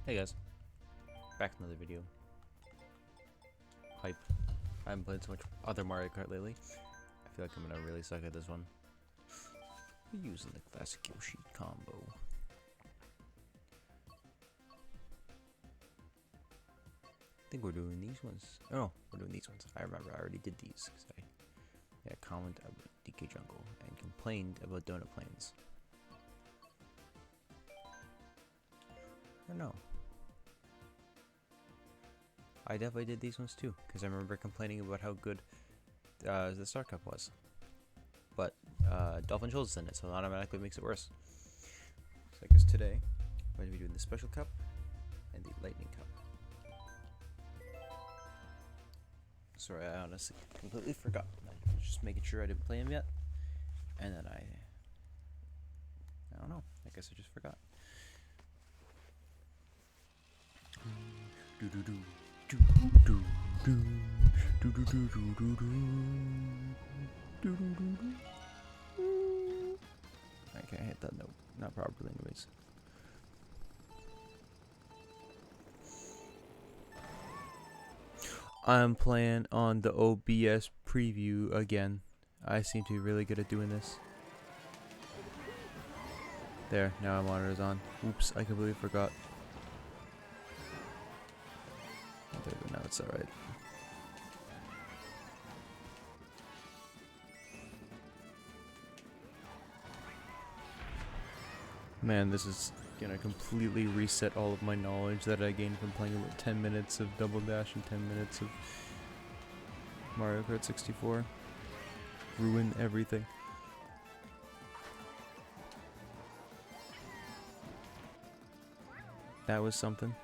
Hey guys, back to another video. Hype. I haven't played so much other Mario Kart lately. I feel like I'm gonna really suck at this one. We're using the classic Yoshi combo. I think we're doing these ones. Oh, we're doing these ones. I remember I already did these because I commented about DK Jungle and complained about Donut Plains. Or no. I definitely did these ones too, because I remember complaining about how good the Star Cup was. But Dolphin Shoals in it, so it automatically makes it worse. So I guess today, we're going to be doing the Special Cup and the Lightning Cup. Sorry, I honestly completely forgot. I was just making sure I didn't play him yet. And then I don't know, I guess I just forgot. Do do do. Do do do do do do do do do do do. I can't hit that note, not properly anyways. I'm playing on the OBS preview again. I seem to be really good at doing this. There, now my monitor's on. Oops, I completely forgot. There, but now it's alright. Man, this is gonna completely reset all of my knowledge that I gained from playing about 10 minutes of Double Dash and 10 minutes of Mario Kart 64. Ruin everything. That was something.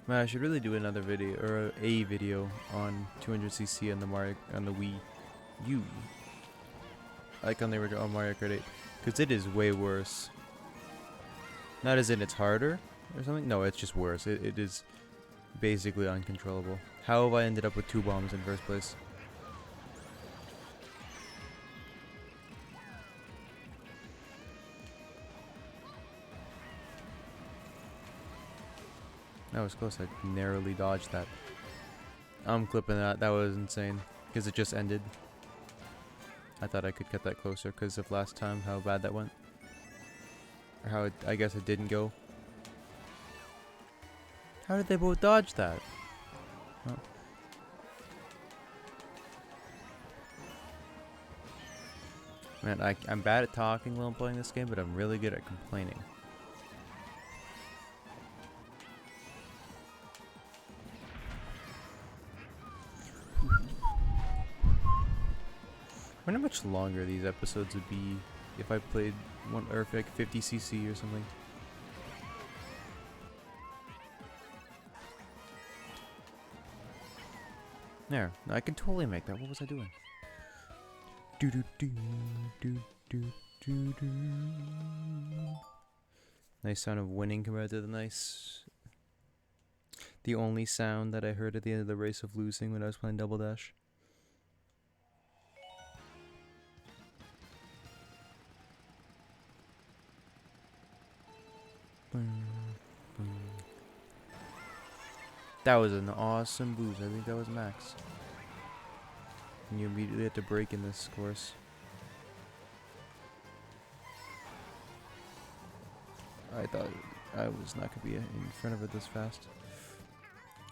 Man, I should really do another video, or a video on 200cc on the Wii U, like on the original Mario Kart 8, because it is way worse. Not as in it's harder or something. No, it's just worse. It is basically uncontrollable. How have I ended up with 2 bombs in the first place? That was close. I narrowly dodged that. I'm clipping that. That was insane. Because it just ended. I thought I could get that closer because of last time, how bad that went. Or how I guess it didn't go. How did they both dodge that? Oh. Man, I'm bad at talking while I'm playing this game, but I'm really good at complaining. I wonder how much longer these episodes would be if I played one, or like 50cc or something. There, I can totally make that. What was I doing? Do do do do do do do. Nice sound of winning compared to the only sound that I heard at the end of the race of losing when I was playing Double Dash. That was an awesome boost. I think that was max. And you immediately had to brake in this course. I thought I was not going to be in front of it this fast.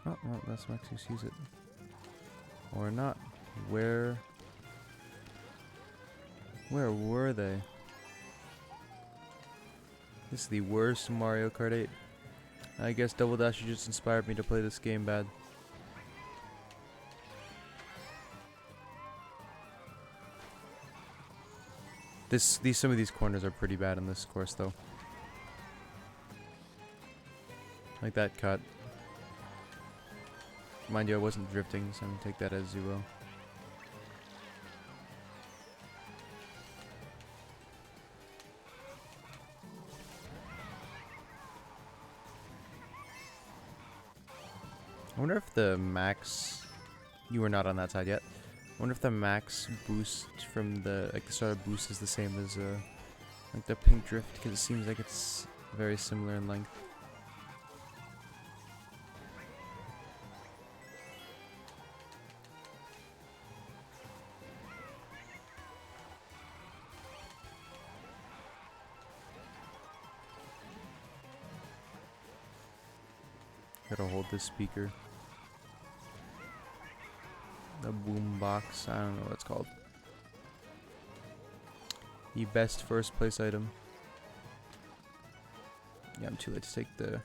Oh, well, that's max who sees it. Or not. Where were they? This is the worst Mario Kart 8. I guess Double Dash just inspired me to play this game bad. Some of these corners are pretty bad in this course though. Like that cut. Mind you, I wasn't drifting, so I'm gonna take that as 0. I wonder if the max... You were not on that side yet. I wonder if the max boost from the... Like the start of boost is the same as like the pink drift, because it seems like it's very similar in length. Gotta hold this speaker. The boom box, I don't know what it's called. The best first place item. Yeah, I'm too late to take the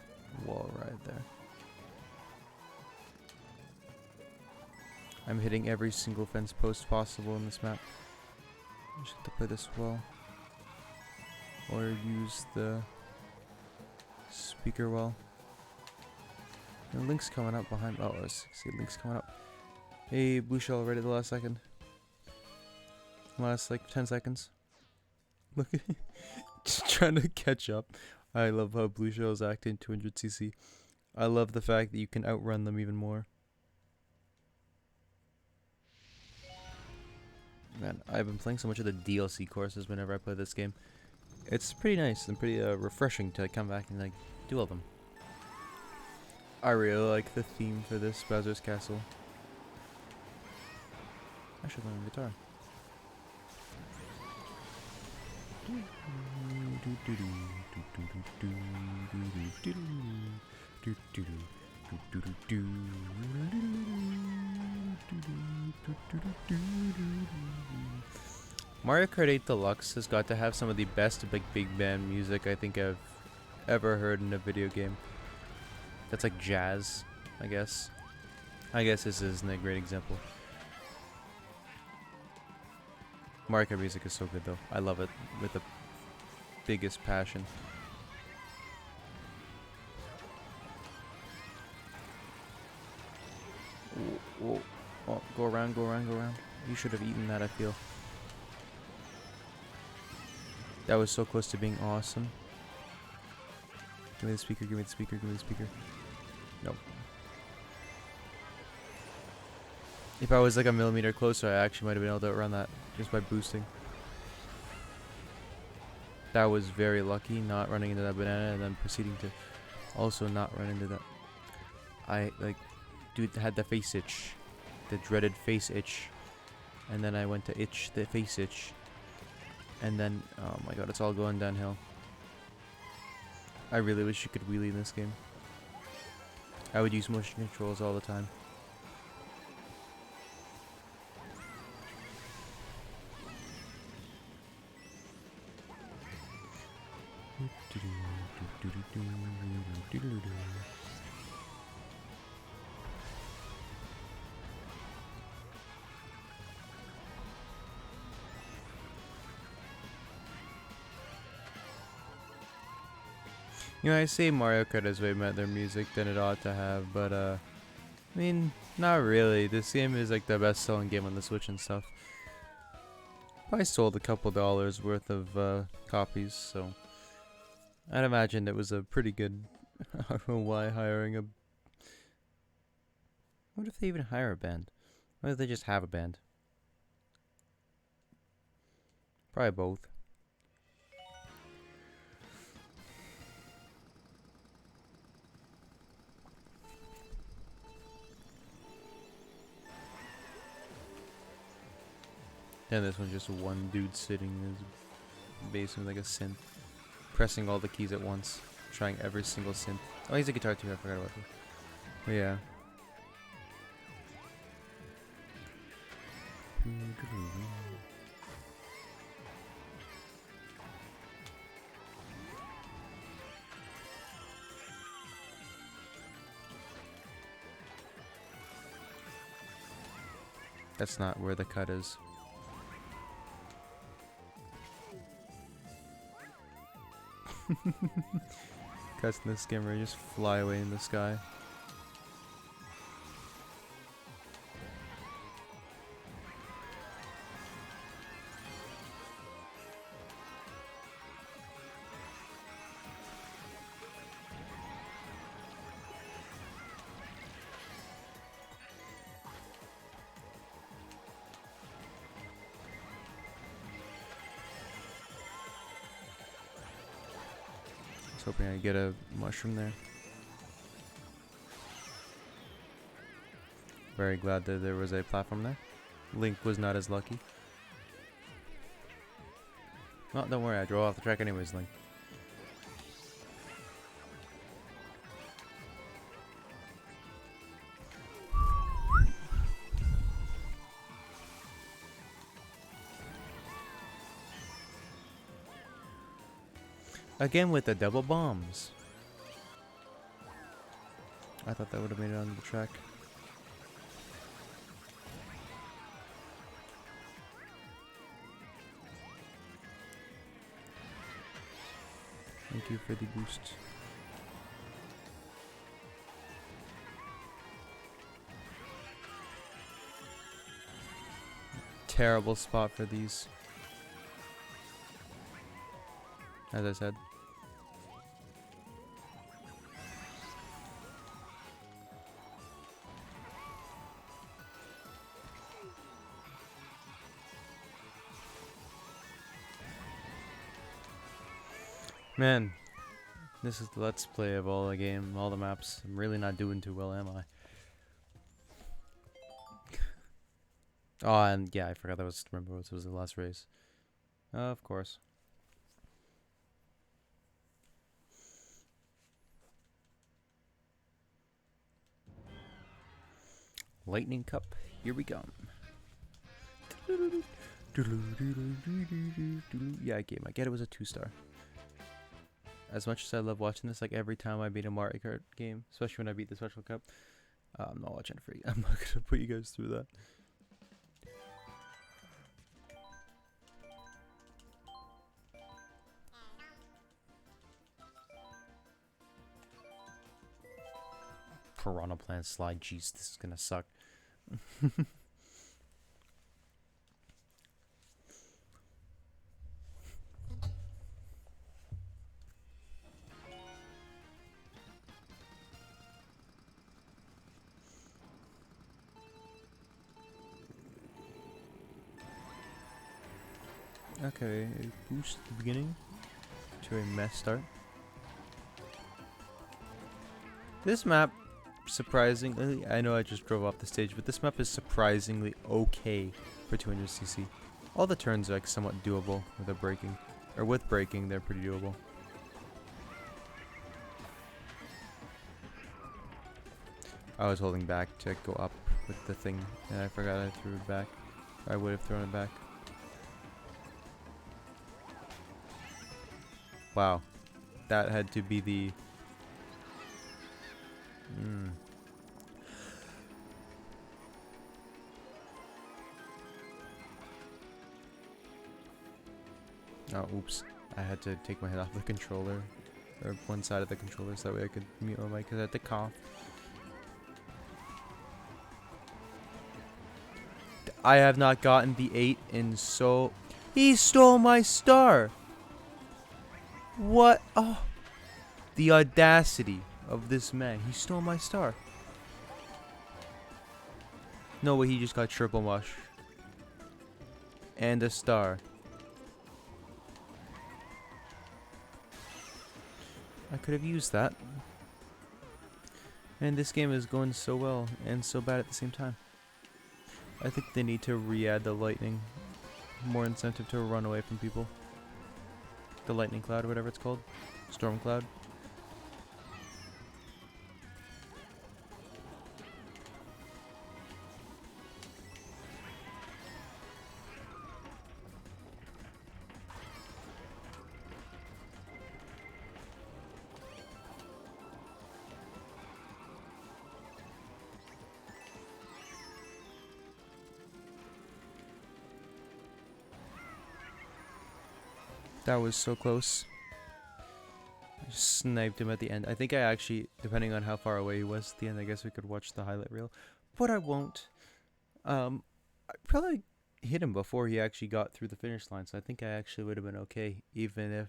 wall ride there. I'm hitting every single fence post possible in this map. I just have to play this well. Or use the speaker well. The Link's coming up behind. Oh, I see Link's coming up. Hey, blue shell right at the last second. Last like 10 seconds. Look at just trying to catch up. I love how blue shells act in 200cc. I love the fact that you can outrun them even more. Man, I've been playing so much of the DLC courses whenever I play this game. It's pretty nice and pretty refreshing to come back and like do all of them. I really like the theme for this Bowser's Castle. I should learn guitar. Mario Kart 8 Deluxe has got to have some of the best big band music I think I've ever heard in a video game. That's like jazz, I guess. I guess this isn't a great example. Mario Kart music is so good though. I love it with the biggest passion. Whoa. Oh, go around. You should have eaten that, I feel. That was so close to being awesome. Give me the speaker, give me the speaker. Nope. If I was like a millimeter closer, I actually might have been able to outrun that just by boosting. That was very lucky, not running into that banana and then proceeding to also not run into that. I dude had the face itch, the dreaded face itch, and then I went to itch the face itch, and then oh my god, it's all going downhill. I really wish you could wheelie in this game. I would use motion controls all the time. You know, I say Mario Kart has way better music than it ought to have, but I mean, not really. This game is like the best selling game on the Switch and stuff. I sold a couple dollars worth of copies, so I'd imagine it was a pretty good ROI hiring a... What if they even hire a band? What if they just have a band? Probably both. And this one's just one dude sitting in his basement like a synth, pressing all the keys at once, trying every single synth. Oh, he's a guitar too, I forgot about that. But yeah. That's not where the cut is. Cuts in this game where you just fly away in the sky. hoping I get a mushroom there. Very glad that there was a platform there. Link was not as lucky. Oh, don't worry, I drove off the track anyways, Link. Again with the double bombs. I thought that would have made it onto the track. Thank you for the boost. Terrible spot for these. As I said. Man, this is the let's play of all the game, all the maps. I'm really not doing too well, am I? Oh, and yeah, I forgot that was, remember this was the last race. Of course. Lightning Cup, here we come. Yeah, game. I get it was a 2-star. As much as I love watching this, like every time I beat a Mario Kart game, especially when I beat the Special Cup, I'm not watching it for you. I'm not gonna put you guys through that. Piranha Plant slide. Jeez, this is gonna suck. Okay, boost the beginning to a mess start. This map, surprisingly, I know I just drove off the stage, but this map is surprisingly okay for 200cc. All the turns are like somewhat doable without braking, or with braking, they're pretty doable. I was holding back to go up with the thing, and I forgot I threw it back. I would have thrown it back. Wow, that had to be the... Oh, oops. I had to take my head off the controller. Or one side of the controller so that way I could mute my mic because I had to cough. I have not gotten the 8 in so... He stole my star! What? Oh. The audacity of this man. He stole my star. No way, he just got triple mush. And a star. I could have used that. And this game is going so well and so bad at the same time. I think they need to re-add the lightning. More incentive to run away from people. The lightning cloud or whatever it's called. Storm cloud. That was so close. I just sniped him at the end. I think I actually, depending on how far away he was at the end, I guess we could watch the highlight reel. But I won't. I probably hit him before he actually got through the finish line, so I think I actually would have been okay, even if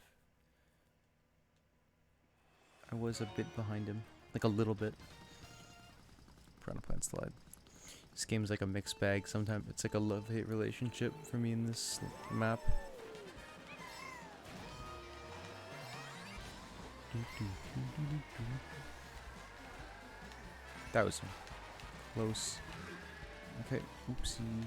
I was a bit behind him. Like a little bit. Piranha Plant slide. This game's like a mixed bag. Sometimes it's like a love-hate relationship for me in this map. That was close. Okay, oopsie.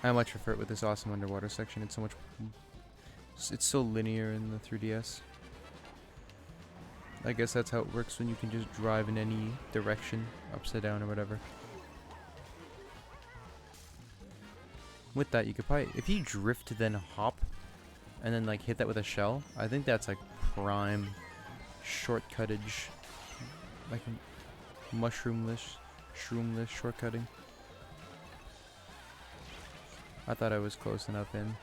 I much prefer it with this awesome underwater section. It's so much. It's so linear in the 3DS. I guess that's how it works when you can just drive in any direction, upside down or whatever. With that, you could probably, if you drift then hop, and then like hit that with a shell, I think that's like prime shortcuttage, like mushroomless, shroomless shortcutting. I thought I was close enough in.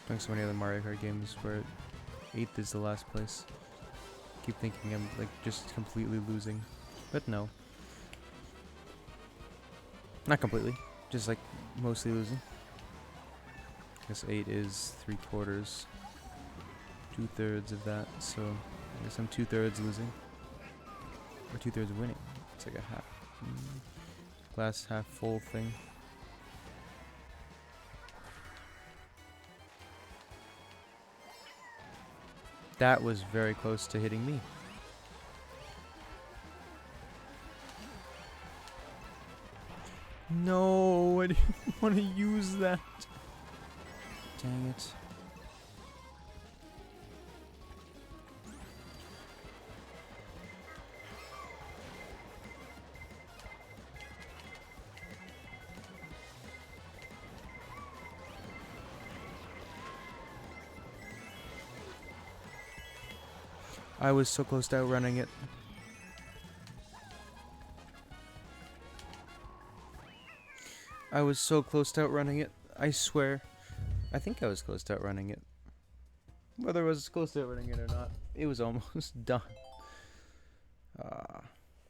Like so many other Mario Kart games where 8th is the last place. Keep thinking I'm like just completely losing, but no. Not completely, just like mostly losing. I guess 8 is 3/4, 2/3 of that, so I guess I'm 2/3 losing, or 2/3 winning. It's like a half, glass half full thing. That was very close to hitting me. No, I didn't want to use that. Dang it. I was so close to outrunning it. I was so close to outrunning it. I swear. I think I was close to outrunning it. Whether I was close to outrunning it or not, it was almost done.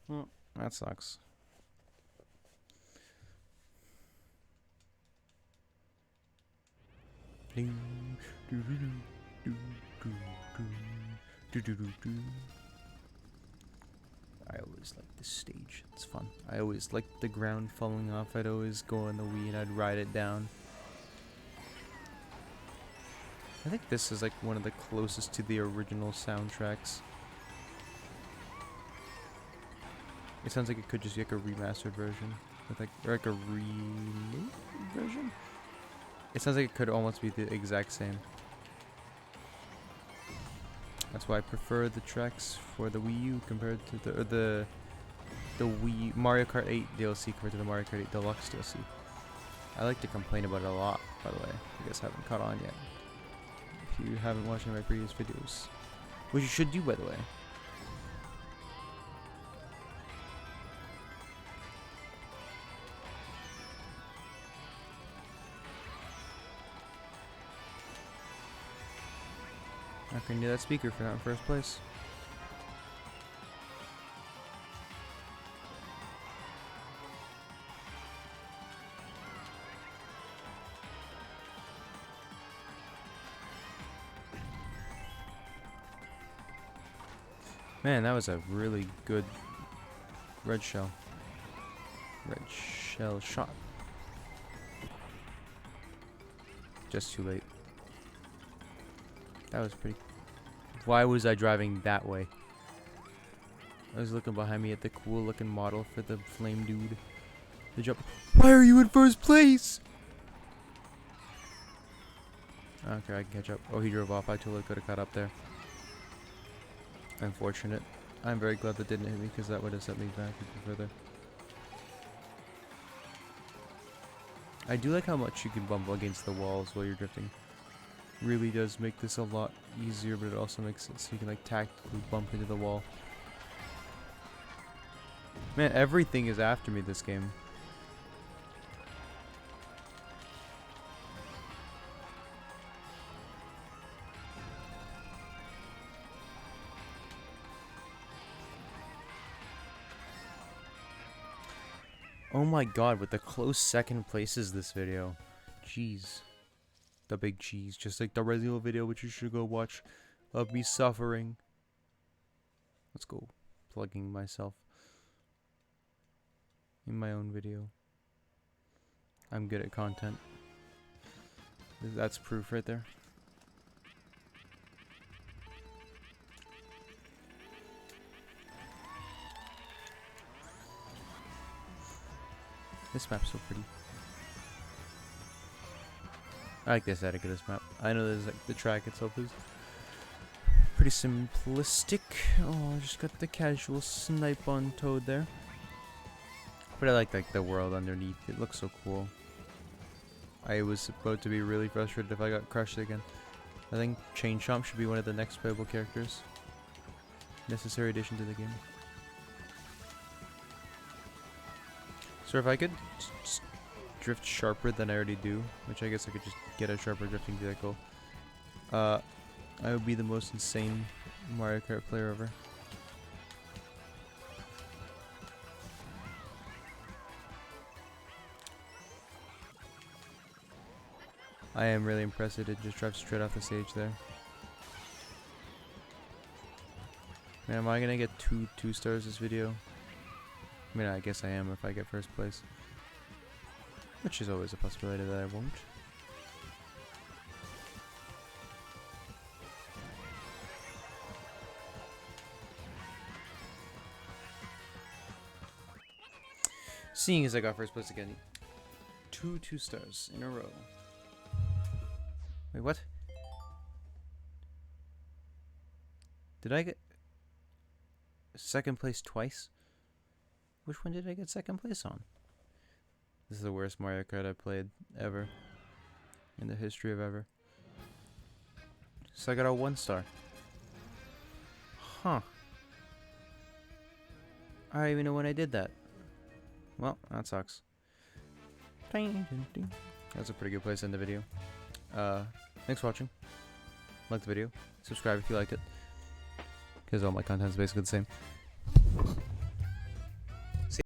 Well, that sucks. I always liked this stage. It's fun. I always liked the ground falling off. I'd always go on the Wii and I'd ride it down. I think this is like one of the closest to the original soundtracks. It sounds like it could just be like a remastered version. With like, or like a remake version? It sounds like it could almost be the exact same. That's why I prefer the tracks for the Wii U compared to the Wii Mario Kart 8 DLC compared to the Mario Kart 8 Deluxe DLC. I like to complain about it a lot, by the way. You guys haven't caught on yet. If you haven't watched any of my previous videos, which you should do, by the way. How can you do that speaker for not in first place? Man, that was a really good red shell shot. Just too late. That was pretty. Why was I driving that way? I was looking behind me at the cool looking model for the flame dude. The jump. Why are you in first place? Okay, I can catch up. Oh, he drove off. I totally could have caught up there. Unfortunate. I'm very glad that didn't hit me because that would have set me back even further. I do like how much you can bump against the walls while you're drifting. Really does make this a lot easier, but it also makes it so you can like tactically bump into the wall. Man, everything is after me this game. Oh my god, with the close second places this video. Jeez. The big cheese. Just like the Resident Evil video, which you should go watch, of me suffering. Let's go. Plugging myself in my own video. I'm good at content. That's proof right there. This map's so pretty. I like the aesthetic of this map. I know there's like the track itself is pretty simplistic. Oh, I just got the casual snipe on Toad there. But I like the world underneath. It looks so cool. I was about to be really frustrated if I got crushed again. I think Chain Chomp should be one of the next playable characters. Necessary addition to the game. So if I could drift sharper than I already do, which I guess I could just get a sharper drifting vehicle, I would be the most insane Mario Kart player ever. I am really impressed that it just drives straight off the stage there. Man, am I gonna get two stars this video? I mean, I guess I am if I get first place. Which is always a possibility that I won't. Seeing as I got first place again. Two stars in a row. Wait, what? Did I get second place twice? Which one did I get second place on? This is the worst Mario Kart I've played ever. In the history of ever. So I got a 1 star. Huh. I don't even know when I did that. Well, that sucks. That's a pretty good place to end the video. Thanks for watching. Like the video. Subscribe if you liked it. Because all my content is basically the same.